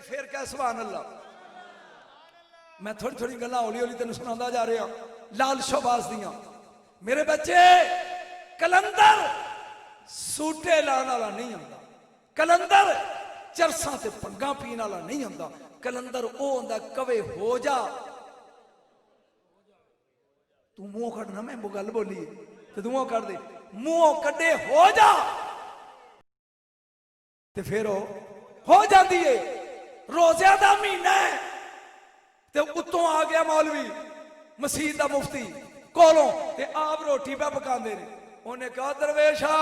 پھر کہہ سبحان اللہ. میں تھوڑی تھوڑی گلاں ہولی ہولی تینوں سناوندا جا رہا لال شہباز دیاں. میرے بچے کلندر سوٹے لان والا نہیں ہوندا, کلندر چرساں تے پنگاں پین والا نہیں ہوندا, کلندر او ہوندا کوے ہو جا. تو منہ کھڑنا, میں گل بولی تے تو منہ کھڑ دے, منہ کڈے ہو جا تے پھر ہو جاندی ہے. روزے دا مہینہ ہے تے اتوں آ گیا مولوی مسجد دا مفتی کولوں تے آپ روٹی پہ پکاندے نے. انہیں کہا درویشا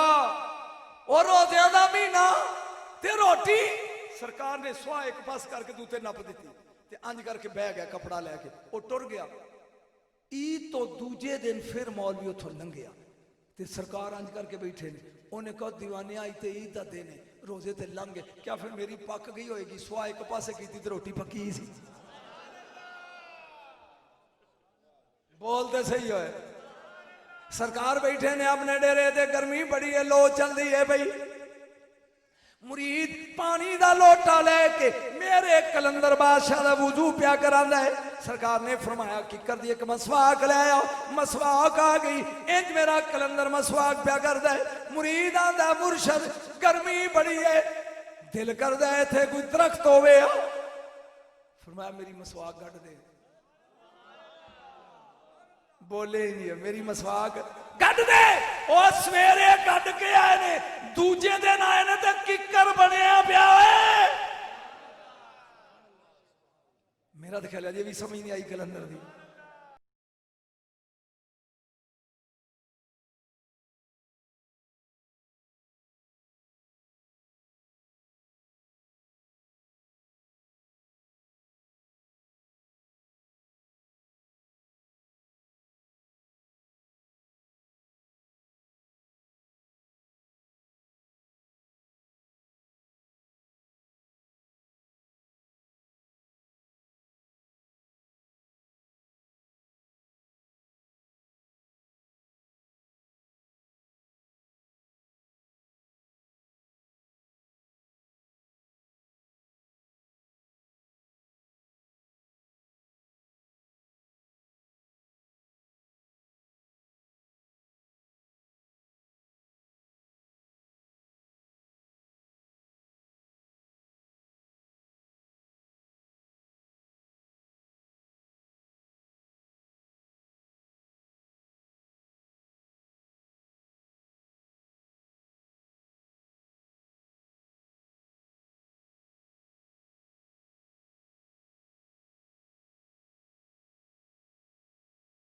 اور روزے دا مہینہ تے روٹی, سرکار نے سوا ایک پاس کر کے دوتے نپ دیتی تے انج کر کے بہ گیا کپڑا لے کے, وہ ٹر گیا. عید تو دوجے دن پھر مولوی اتھوں لنگیا تے سرکار انج کر کے بیٹھے نے. انہیں کہا دیوانے آئی تے عید دا دن ہے, روزے تے لنگ گئے, کیا پھر میری پک گئی ہوئے گی؟ سوا ایک پاسے کی تے روٹی پکی سی. بولتے صحیح ہوئے. سرکار بیٹھے نے اپنے ڈیرے تے, گرمی بڑی ہے, لو چل دی ہے بھئی. مرید پانی دا لوٹا لے کے میرے کلندر بادشاہ دا وضو پیا کراندا ہے. سرکار نے فرمایا کہ کر دی ایک مسواک لے آؤ. مسواک آ گئی, انج میرا کلندر مسواک پیا کردا ہے. مرید آندا مرشد گرمی بڑی ہے, دل کردا ہے تھے کوئی درخت ہوے. فرمایا میری مسواک گڈ دے. بولے ہی نہیں, میری مسواک گڈ دے. او سویرے گڈ کے آئے نے, دوجے دن آئے نے تے ککر بنیا پیا ہے. میرا تو خیال ہے یہ بھی سمجھ نہیں آئی کلندر دی.